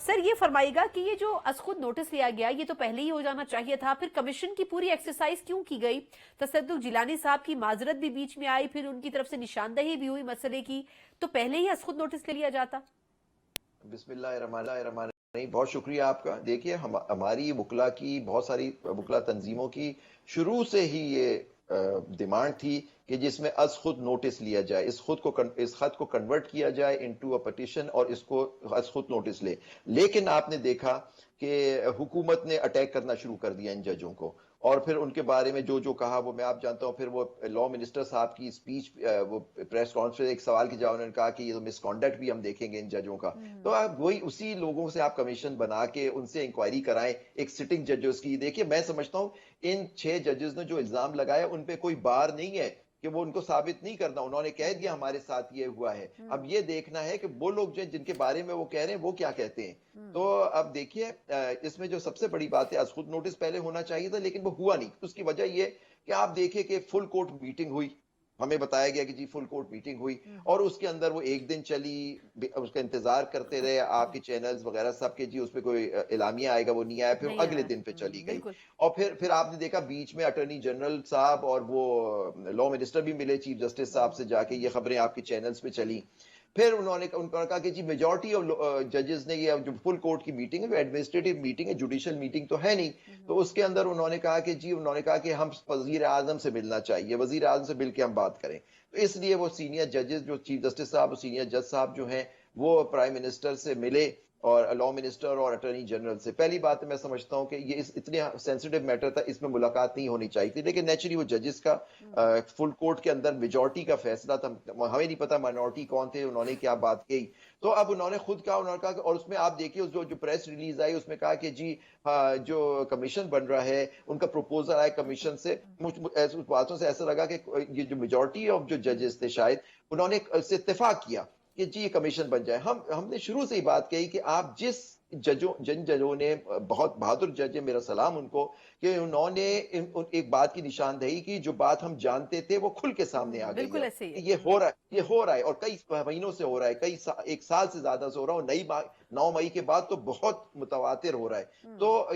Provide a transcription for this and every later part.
سر یہ فرمائیے گا کہ یہ جو از خود نوٹس لیا گیا یہ تو پہلے ہی ہو جانا چاہیے تھا، پھر کمیشن کی پوری ایکسرسائز کیوں کی گئی؟ تصدق جیلانی صاحب کی معذرت بھی بیچ میں آئی، پھر ان کی طرف سے نشاندہی بھی ہوئی مسئلے کی، تو پہلے ہی از خود نوٹس لے لیا جاتا۔ بسم اللہ الرحمن الرحیم، بہت شکریہ آپ کا۔ دیکھیے ہماری وکلا کی بہت ساری وکلا تنظیموں کی شروع سے ہی یہ ڈیمانڈ تھی کہ جس میں از خود نوٹس لیا جائے، اس خط کو کنورٹ کیا جائے انٹو اے پٹیشن اور اس کو از خود نوٹس لے۔ لیکن آپ نے دیکھا کہ حکومت نے اٹیک کرنا شروع کر دیا ان ججوں کو، اور پھر ان کے بارے میں جو کہا وہ میں آپ جانتا ہوں۔ پھر وہ لا منسٹر صاحب کی اسپیچ، وہ پریس کانفرنس، ایک سوال کے جواب انہوں نے کہا کہ یہ تو مس کانڈکٹ بھی ہم دیکھیں گے ان ججوں کا۔ تو آپ وہی اسی لوگوں سے آپ کمیشن بنا کے ان سے انکوائری کرائیں، ایک سٹنگ ججز کی۔ دیکھیے میں سمجھتا ہوں ان 6 ججز نے جو الزام لگایا ان پہ کوئی بار نہیں ہے کہ وہ ان کو ثابت نہیں کرنا، انہوں نے کہہ دیا ہمارے ساتھ یہ ہوا ہے۔ اب یہ دیکھنا ہے کہ وہ لوگ جن کے بارے میں وہ کہہ رہے ہیں وہ کیا کہتے ہیں۔ تو اب دیکھیے اس میں جو سب سے بڑی بات ہے، از خود نوٹس پہلے ہونا چاہیے تھا لیکن وہ ہوا نہیں۔ اس کی وجہ یہ کہ آپ دیکھیں کہ فل کورٹ میٹنگ ہوئی، ہمیں بتایا گیا کہ جی فل کورٹ میٹنگ ہوئی، اور اس کے اندر وہ ایک دن چلی، اس کا انتظار کرتے رہے آپ کے چینلز وغیرہ سب کے، جی اس پہ کوئی اعلامیہ آئے گا، وہ نہیں آیا، پھر اگلے دن پہ چلی گئی۔ اور پھر آپ نے دیکھا بیچ میں اٹارنی جنرل صاحب اور وہ لا منسٹر بھی ملے چیف جسٹس صاحب سے جا کے، یہ خبریں آپ کے چینلز پہ چلی۔ پھر انہوں نے کہا کہ جی میجورٹی آف ججز نے، یہ جو فل کورٹ کی میٹنگ ہے وہ ایڈمنسٹریٹو میٹنگ ہے، جوڈیشل میٹنگ تو ہے نہیں۔ تو اس کے اندر انہوں نے کہا کہ ہم وزیر اعظم سے ملنا چاہیے، وزیر اعظم سے مل کے ہم بات کریں۔ تو اس لیے وہ سینئر ججز جو چیف جسٹس صاحب اور سینئر جج صاحب جو ہیں وہ پرائم منسٹر سے ملے اور لا منسٹر اور اٹارنی جنرل سے۔ پہلی بات میں سمجھتا ہوں کہ یہ اتنے سینسیٹیو میٹر تھا، اس میں ملاقات نہیں ہونی چاہیے تھی، لیکن نیچرلی وہ ججز کا فل کورٹ کے اندر میجورٹی کا فیصلہ تھا، ہمیں نہیں پتا مائنورٹی کون تھے، انہوں نے کیا بات کی۔ تو اب انہوں نے خود کہا، انہوں نے کہا، اور اس میں آپ دیکھیے جو پریس ریلیز آئی اس میں کہا کہ جی جو کمیشن بن رہا ہے ان کا پروپوزل آیا کمیشن سے، اس باتوں سے ایسا لگا کہ یہ جو میجورٹی آف جو ججز تھے شاید انہوں نے اس سے اتفاق کیا کہ جی یہ کمیشن بن جائے۔ ہم نے شروع سے ہی بات کہی کہ آپ جن ججوں نے، بہت بہادر جج ہے، میرا سلام ان کو، کہ انہوں نے ایک بات کی نشاندہی کی، جو بات ہم جانتے تھے وہ کھل کے سامنے آ گئی ہے، یہ ہو رہا ہے اور کئی مہینوں سے ہو رہا ہے، ایک سال سے زیادہ سے ہو رہا ہے، اور 9 مئی کے بعد تو بہت متواتر ہو رہا ہے۔ تو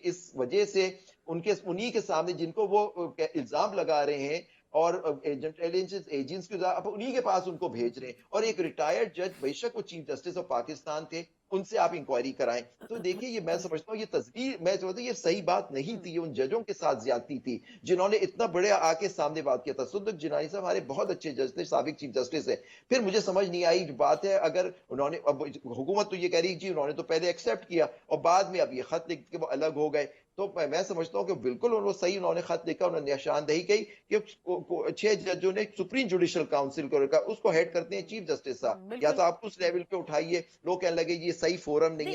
اس وجہ سے انہی کے سامنے جن کو وہ الزام لگا رہے ہیں اور انٹیلیجنس ایجنٹس کے انہی کے پاس ان کو بھیج رہے ہیں، اور ایک ریٹائرڈ جج، بے شک وہ چیف جسٹس آف پاکستان تھے، ان سے آپ انکوائری کرائیں۔ تو دیکھیے یہ میں سمجھتا ہوں یہ تصویر، میں سمجھتا ہوں یہ صحیح بات نہیں تھی، یہ ان ججوں کے ساتھ زیادتی تھی جنہوں نے اتنا بڑے آ کے سامنے بات کیا تھا۔ تصدق جیلانی صاحب ہمارے بہت اچھے جج تھے، سابق چیف جسٹس ہے۔ پھر مجھے سمجھ نہیں آئی جو بات ہے، اگر انہوں نے، اب حکومت تو یہ کہہ رہی جی انہوں نے تو پہلے ایکسیپٹ کیا اور بعد میں اب یہ خط لکھ کے وہ الگ ہو گئے، تو میں سمجھتا ہوں کہ بالکل انہوں نے خط لکھا، انہوں نے نشاندہی کی کہ 6 ججوں نے سپریم جوڈیشل کاؤنسل کو رکھا، اس کو ہیڈ کرتے ہیں چیف جسٹس صاحب، یا تو آپ اس لیول پہ اٹھائیے۔ لوگ کہنے لگے یہ صحیح فورم نہیں ہے۔